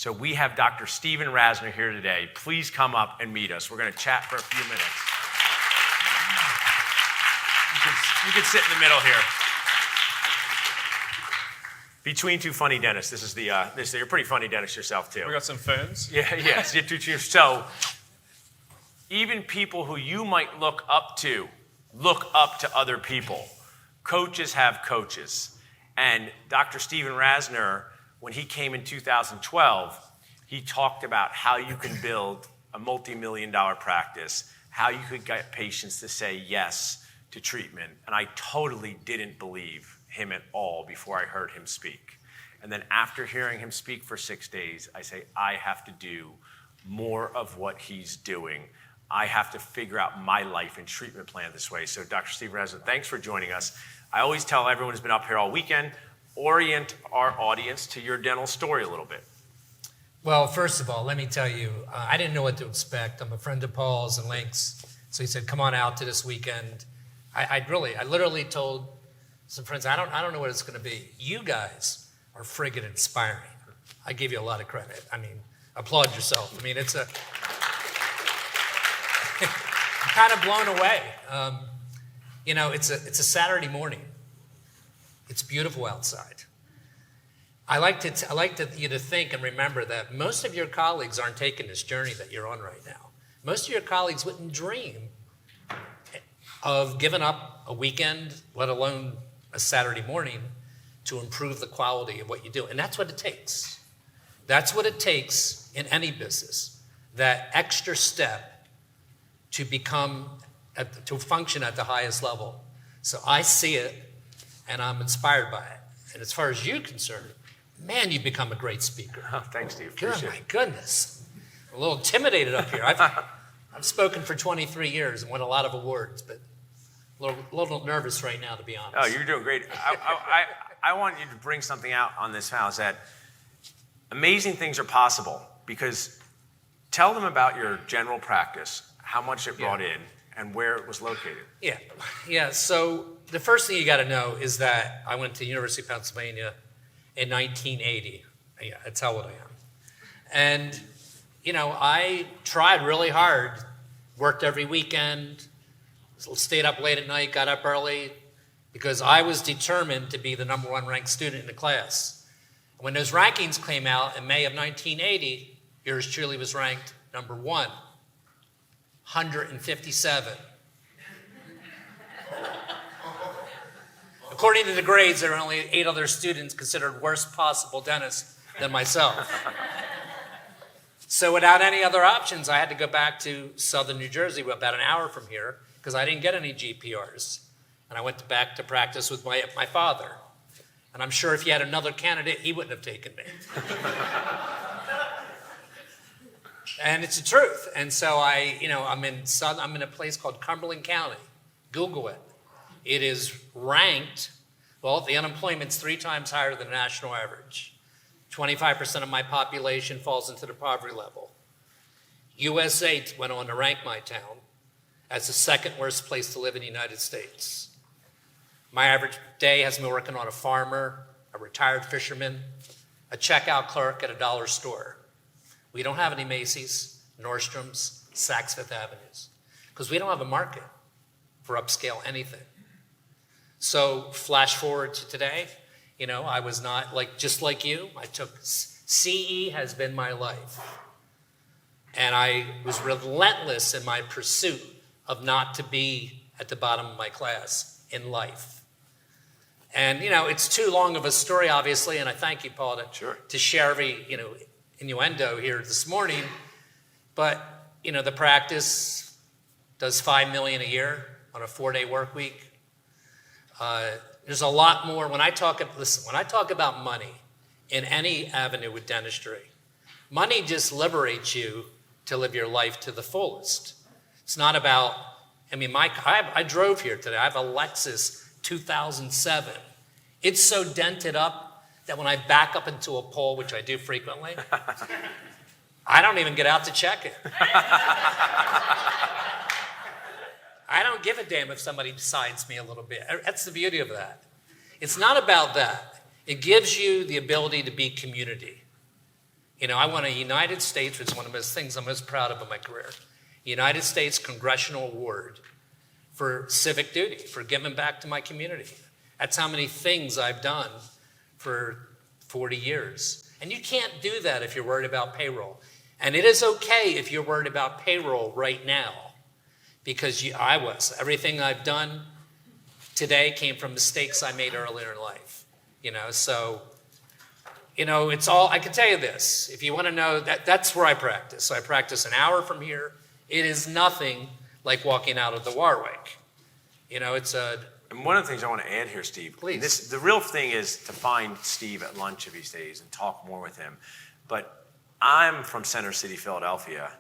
So we have Dr. Steven Rasner here today. Please come up and meet us. We're going to chat for a few minutes. You can sit in the middle here. Between two funny dentists. This is you're a pretty funny dentist yourself too. We got some phones. Yeah, yes. So even people who you might look up to other people. Coaches have coaches. And Dr. Steven Rasner, when he came in 2012, he talked about how you can build a multi-million-dollar practice, how you could get patients to say yes to treatment. And I totally didn't believe him at all before I heard him speak. And then after hearing him speak for 6 days, I say, I have to do more of what he's doing. I have to figure out my life and treatment plan this way. So Dr. Steven Rasner, thanks for joining us. I always tell everyone who's been up here all weekend, orient our audience to your dental story a little bit. Well, first of all, let me tell you, I didn't know what to expect. I'm a friend of Paul's and Link's. So he said, come on out to this weekend. I literally told some friends, I don't know what it's going to be. You guys are friggin' inspiring. I give you a lot of credit. I mean, applaud yourself. I mean, I'm kind of blown away. It's a Saturday morning. It's beautiful outside. I like you to think and remember that most of your colleagues aren't taking this journey that you're on right now. Most of your colleagues wouldn't dream of giving up a weekend, let alone a Saturday morning, to improve the quality of what you do. And that's what it takes. That's what it takes in any business, that extra step to to function at the highest level. So I see it, and I'm inspired by it. And as far as you're concerned, man, you've become a great speaker. Oh, thanks, Steve. Oh, my goodness. I'm a little intimidated up here. I've spoken for 23 years and won a lot of awards, but a little nervous right now, to be honest. Oh, you're doing great. I want you to bring something out on this house that amazing things are possible, because tell them about your general practice, how much it brought in, and where it was located. Yeah. So the first thing you got to know is that I went to the University of Pennsylvania in 1980. Yeah, that's how old I am. And, I tried really hard, worked every weekend, stayed up late at night, got up early, because I was determined to be the number one ranked student in the class. When those rankings came out in May of 1980, yours truly was ranked number 157. According to the grades, there were only 8 other students considered worst possible dentists than myself. So without any other options, I had to go back to southern New Jersey, about an hour from here, because I didn't get any GPRs. And I went back to practice with my father. And I'm sure if he had another candidate, he wouldn't have taken me. And it's the truth. And so I'm in a place called Cumberland County. Google it. It is ranked, the unemployment's 3 times higher than the national average. 25% of my population falls into the poverty level. USA went on to rank my town as the 2nd worst place to live in the United States. My average day has me working on a farmer, a retired fisherman, a checkout clerk at a dollar store. We don't have any Macy's, Nordstrom's, Saks Fifth Avenues, because we don't have a market for upscale anything. So flash forward to today, I was not just like you. I took CE has been my life. And I was relentless in my pursuit of not to be at the bottom of my class in life. And, it's too long of a story, obviously, and I thank you, Paul, to share every, innuendo here this morning. But, the practice does $5 million a year on a 4-day work week. There's a lot more. When I talk about money in any avenue with dentistry, money just liberates you to live your life to the fullest. It's not about, I drove here today. I have a Lexus 2007. It's so dented up that when I back up into a pole, which I do frequently, I don't even get out to check it. I don't give a damn if somebody sides me a little bit. That's the beauty of that. It's not about that. It gives you the ability to be community. I won a United States, which is one of the things I'm most proud of in my career, United States Congressional Award for civic duty, for giving back to my community. That's how many things I've done for 40 years. And you can't do that if you're worried about payroll. And it is okay if you're worried about payroll right now, because I was. Everything I've done today came from mistakes I made earlier in life. So it's all, I can tell you this, if you want to know, that's where I practice. So I practice an hour from here. It is nothing like walking out of the Warwick. It's a... And one of the things I want to add here, Steve, please. The real thing is to find Steve at lunch if he stays and talk more with him. But I'm from Center City, Philadelphia.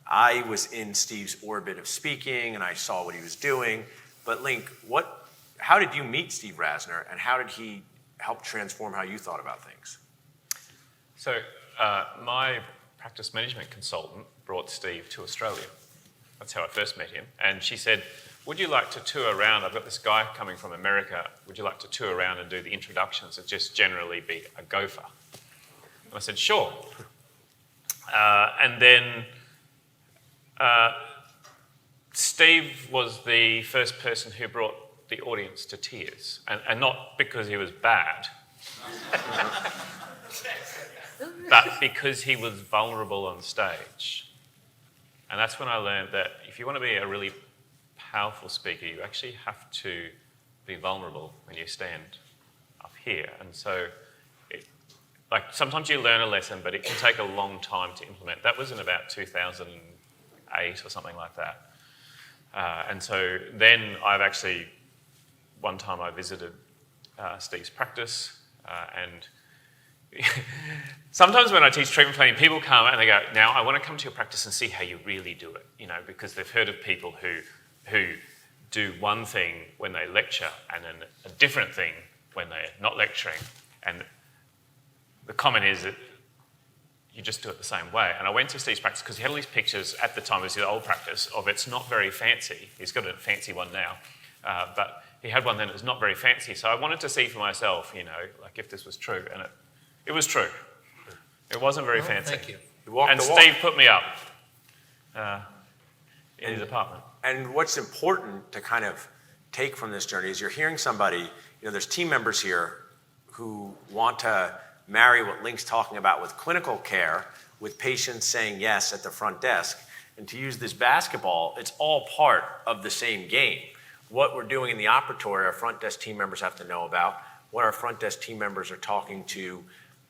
I was in Steve's orbit of speaking, and I saw what he was doing. But Link, how did you meet Steve Rasner, and how did he help transform how you thought about things? So my practice management consultant brought Steve to Australia. That's how I first met him. And she said, would you like to tour around? I've got this guy coming from America. Would you like to tour around and do the introductions and just generally be a gopher? And I said, sure. And then Steve was the first person who brought the audience to tears. And not because he was bad, but because he was vulnerable on stage. And that's when I learned that if you want to be a really powerful speaker, you actually have to be vulnerable when you stand up here. And so, sometimes you learn a lesson, but it can take a long time to implement. That was in about 2008 or something like that. And so then one time I visited Steve's practice, and sometimes when I teach treatment planning, people come and they go, now I want to come to your practice and see how you really do it, because they've heard of people who do one thing when they lecture and then a different thing when they're not lecturing. And the comment is that you just do it the same way. And I went to Steve's practice because he had all these pictures at the time, it was his old practice, of it's not very fancy. He's got a fancy one now. But he had one then that was not very fancy. So I wanted to see for myself, if this was true. And it was true. It wasn't very fancy. Thank you. And Steve put me up in his apartment. And what's important to kind of take from this journey is you're hearing somebody, there's team members here who want to marry what Link's talking about with clinical care, with patients saying yes at the front desk. And to use this basketball, it's all part of the same game. What we're doing in the operatory, our front desk team members have to know about. What our front desk team members are talking to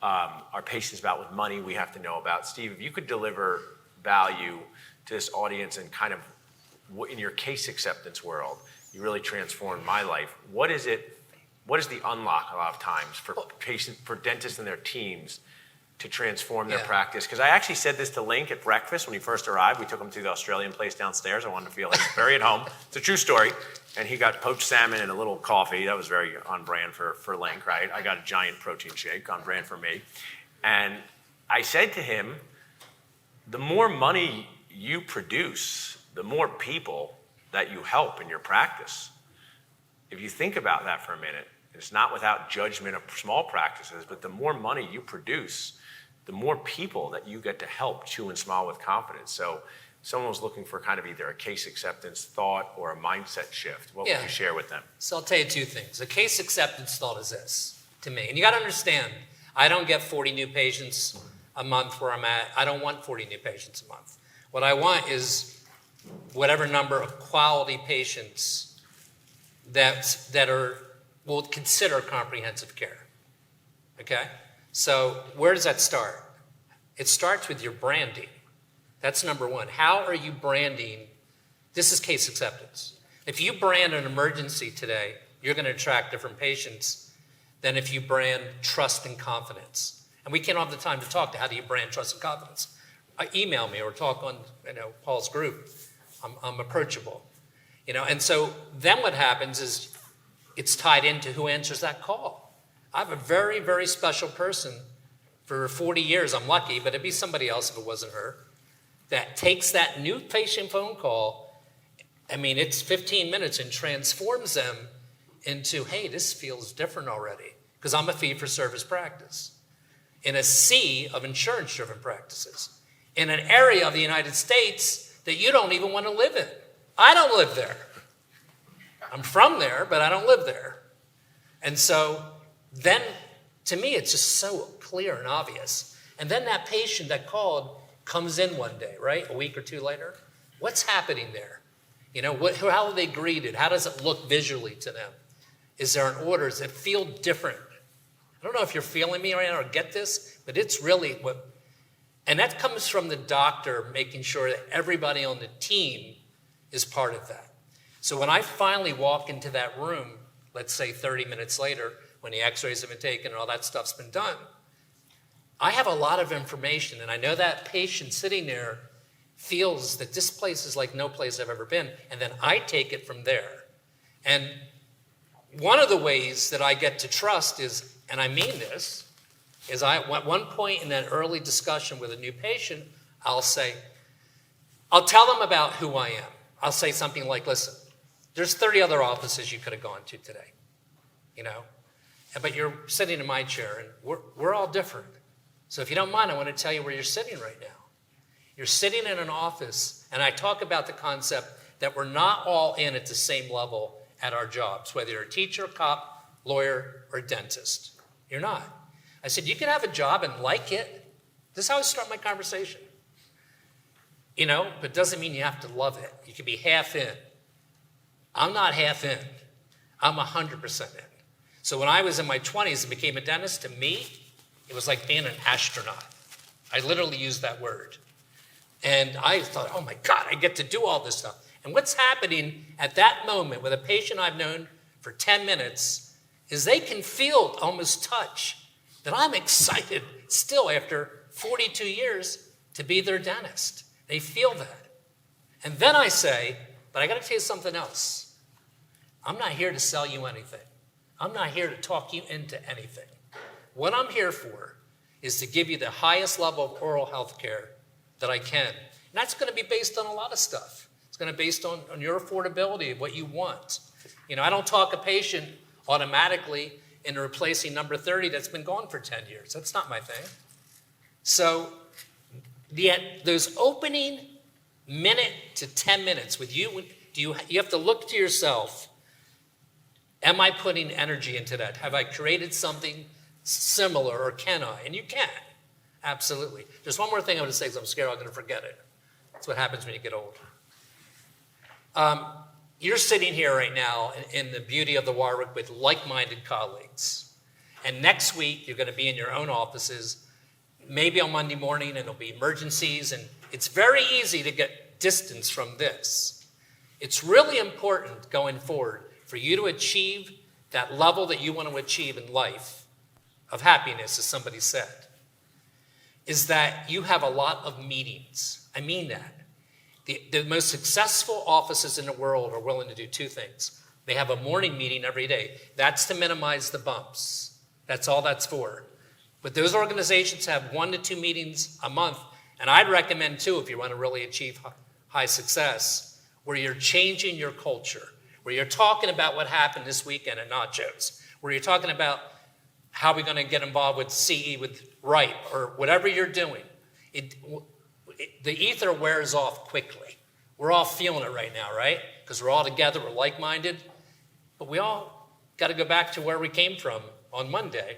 our patients about with money, we have to know about. Steve, if you could deliver value to this audience and kind of in your case acceptance world, you really transformed my life. What is the unlock a lot of times for dentists and their teams to transform their practice? Because I actually said this to Link at breakfast when he first arrived. We took him to the Australian place downstairs. I wanted to feel like very at home. It's a true story. And he got poached salmon and a little coffee. That was very on brand for Link, right? I got a giant protein shake on brand for me. And I said to him, the more money you produce, the more people that you help in your practice. If you think about that for a minute, it's not without judgment of small practices, but the more money you produce, the more people that you get to help chew and smile with confidence. So someone was looking for kind of either a case acceptance thought or a mindset shift. What would you share with them? So I'll tell you two things. A case acceptance thought is this to me. And you got to understand, I don't get 40 new patients a month where I'm at. I don't want 40 new patients a month. What I want is whatever number of quality patients will consider comprehensive care. Okay? So where does that start? It starts with your branding. That's number one. How are you branding? This is case acceptance. If you brand an emergency today, you're going to attract different patients than if you brand trust and confidence. And we can't have the time to talk to how do you brand trust and confidence. Email me or talk on Paul's group. I'm approachable. And so then what happens is it's tied into who answers that call. I have a very, very special person for 40 years. I'm lucky, but it'd be somebody else if it wasn't her, that takes that new patient phone call, it's 15 minutes, and transforms them into, hey, this feels different already, because I'm a fee-for-service practice. in a sea of insurance-driven practices, in an area of the United States that you don't even want to live in. I don't live there. I'm from there, but I don't live there. And so then, to me, it's just so clear and obvious. And then that patient that called comes in one day, right? A week or two later. What's happening there? You know, how are they greeted? How does it look visually to them? Is there an order? Does it feel different? I don't know if you're feeling me right now or get this, but it's really what, and that comes from the doctor making sure that everybody on the team is part of that. So when I finally walk into that room, let's say 30 minutes later, when the x-rays have been taken and all that stuff's been done, I have a lot of information, and I know that patient sitting there feels that this place is like no place I've ever been, and then I take it from there. And one of the ways that I get to trust is, and I mean this, is at one point in that early discussion with a new patient, I'll tell them about who I am. I'll say something like, listen, there's 30 other offices you could have gone to today, you know, but you're sitting in my chair, and we're all different. So if you don't mind, I want to tell you where you're sitting right now. You're sitting in an office, and I talk about the concept that we're not all in at the same level at our jobs, whether you're a teacher, cop, lawyer, or dentist. You're not. I said, you can have a job and like it. This is how I start my conversation. You know, but it doesn't mean you have to love it. You can be half in. I'm not half in. I'm 100% in. So when I was in my 20s and became a dentist, to me, it was like being an astronaut. I literally used that word. And I thought, oh my God, I get to do all this stuff. And what's happening at that moment with a patient I've known for 10 minutes is they can feel, almost touch, that I'm excited still after 42 years to be their dentist. They feel that. And then I say, but I got to tell you something else. I'm not here to sell you anything. I'm not here to talk you into anything. What I'm here for is to give you the highest level of oral health care that I can. And that's going to be based on a lot of stuff. It's going to be based on your affordability of what you want. You know, I don't talk a patient automatically into replacing number 30 that's been gone for 10 years. That's not my thing. So those opening minute to 10 minutes with you, you have to look to yourself, am I putting energy into that? Have I created something similar, or can I? And you can. Absolutely. There's one more thing I want to say because I'm scared I'm going to forget it. That's what happens when you get old. You're sitting here right now in the beauty of the Warwick with like-minded colleagues. And next week, you're going to be in your own offices, maybe on Monday morning, and there'll be emergencies. And it's very easy to get distance from this. It's really important going forward for you to achieve that level that you want to achieve in life of happiness, as somebody said, is that you have a lot of meetings. I mean that. The most successful offices in the world are willing to do two things. They have a morning meeting every day. That's to minimize the bumps. That's all that's for. But those organizations have 1 to 2 meetings a month, and I'd recommend 2 if you want to really achieve high success, where you're changing your culture, where you're talking about what happened this weekend at Nacho's, where you're talking about how we're going to get involved with CE, with RIPE, or whatever you're doing. The ether wears off quickly. We're all feeling it right now, right? Because we're all together, we're like-minded. But we all got to go back to where we came from on Monday.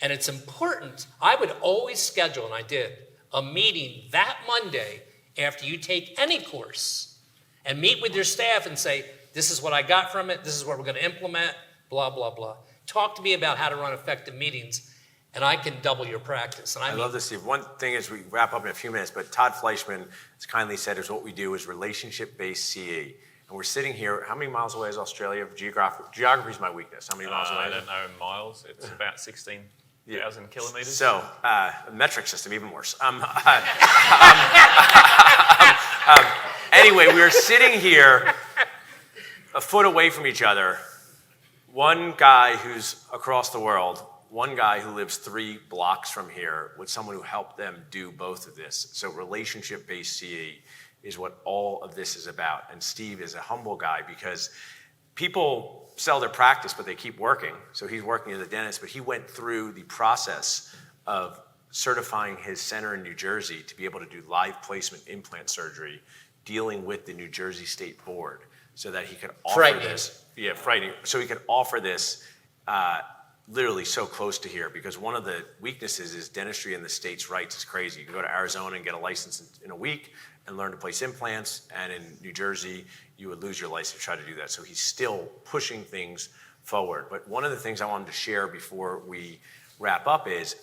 And it's important. I would always schedule, and I did, a meeting that Monday after you take any course and meet with your staff and say, this is what I got from it, this is what we're going to implement, blah, blah, blah. Talk to me about how to run effective meetings, and I can double your practice. And I love this, Steve. One thing is we wrap up in a few minutes, but Todd Fleischman has kindly said is what we do is relationship-based CE. And we're sitting here, how many miles away is Australia? Geography is my weakness. How many miles away? I don't know miles. It's about 16,000 kilometers. So, metric system, even worse. Anyway, we are sitting here a foot away from each other. One guy who's across the world, one guy who lives 3 blocks from here with someone who helped them do both of this. So relationship-based CE is what all of this is about. And Steve is a humble guy because people sell their practice, but they keep working. So he's working as a dentist, but he went through the process of certifying his center in New Jersey to be able to do live placement implant surgery, dealing with the New Jersey State Board, so that he could offer this. Yeah, frightening. So he could offer this literally so close to here, because one of the weaknesses is dentistry in the state's rights is crazy. You can go to Arizona and get a license in a week and learn to place implants, and in New Jersey, you would lose your license to try to do that. So he's still pushing things forward. But one of the things I wanted to share before we wrap up is,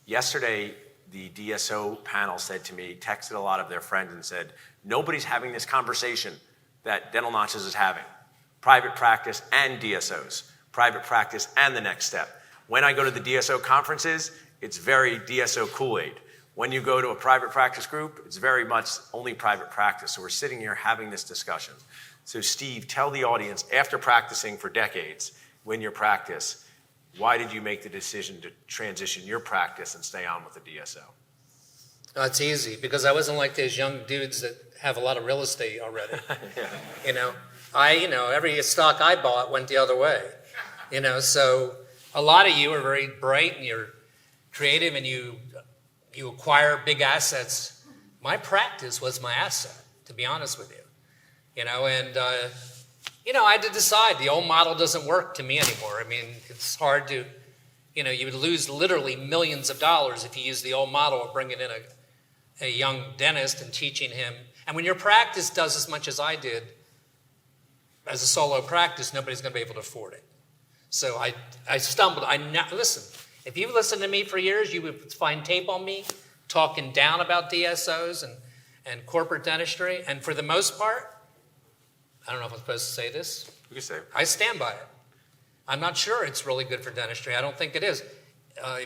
yesterday, the DSO panel said to me, texted a lot of their friends and said, nobody's having this conversation that Dental Nachos is having. Private practice and DSOs. Private practice and the next step. When I go to the DSO conferences, it's very DSO Kool-Aid. When you go to a private practice group, it's very much only private practice. So we're sitting here having this discussion. So Steve, tell the audience, after practicing for decades, when your practice, why did you make the decision to transition your practice and stay on with the DSO? No, it's easy, because I wasn't like those young dudes that have a lot of real estate already. Yeah. Every stock I bought went the other way. So a lot of you are very bright and you're creative and you acquire big assets. My practice was my asset, to be honest with you. I had to decide the old model doesn't work to me anymore. I mean, it's hard to, you would lose literally millions of dollars if you use the old model of bringing in a young dentist and teaching him. And when your practice does as much as I did as a solo practice, nobody's going to be able to afford it. So I stumbled. Listen, if you've listened to me for years, you would find tape on me talking down about DSOs and corporate dentistry. And for the most part, I don't know if I'm supposed to say this. You can say it. I stand by it. I'm not sure it's really good for dentistry. I don't think it is.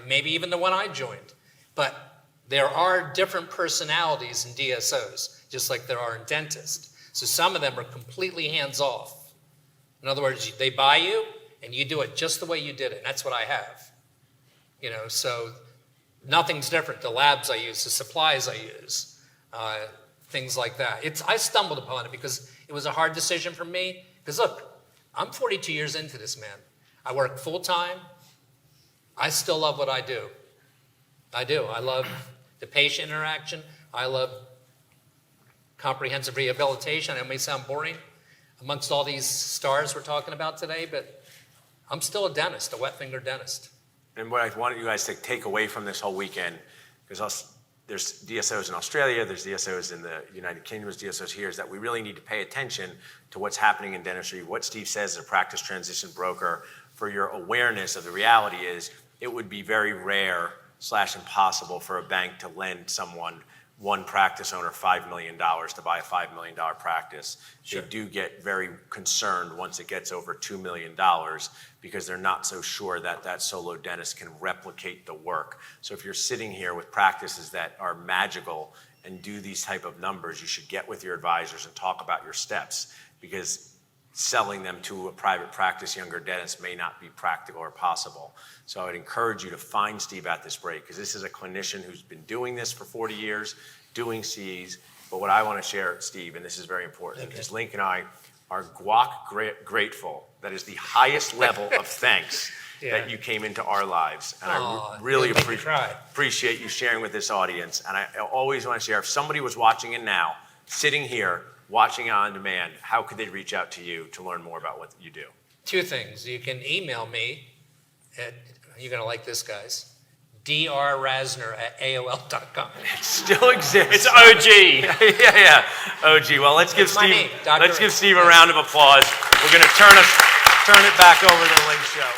Maybe even the one I joined. But there are different personalities in DSOs, just like there are in dentists. So some of them are completely hands-off. In other words, they buy you, and you do it just the way you did it. And that's what I have. So nothing's different. The labs I use, the supplies I use, things like that. I stumbled upon it because it was a hard decision for me. Because look, I'm 42 years into this, man. I work full-time. I still love what I do. I do. I love the patient interaction. I love comprehensive rehabilitation. It may sound boring amongst all these stars we're talking about today, but I'm still a dentist, a wet finger dentist. And what I wanted you guys to take away from this whole weekend, because there's DSOs in Australia, there's DSOs in the United Kingdom, there's DSOs here, is that we really need to pay attention to what's happening in dentistry. What Steve says as a practice transition broker, for your awareness of the reality is, it would be very rare / impossible for a bank to lend one practice owner $5 million to buy a $5 million practice. Sure. They do get very concerned once it gets over $2 million, because they're not so sure that solo dentist can replicate the work. So if you're sitting here with practices that are magical and do these type of numbers, you should get with your advisors and talk about your steps, because selling them to a private practice younger dentist may not be practical or possible. So I would encourage you to find Steve at this break, because this is a clinician who's been doing this for 40 years, doing CEs. But what I want to share, Steve, and this is very important, is Link and I are grateful. That is the highest level of thanks that you came into our lives. And I really appreciate you sharing with this audience. And I always want to share, if somebody was watching it now, sitting here, watching on demand, how could they reach out to you to learn more about what you do? Two things. You can email me at, you're going to like this, guys, drrasner@aol.com. It still exists. It's OG. yeah. OG. Well, let's give Steve a round of applause. We're going to turn it back over to the Link Show.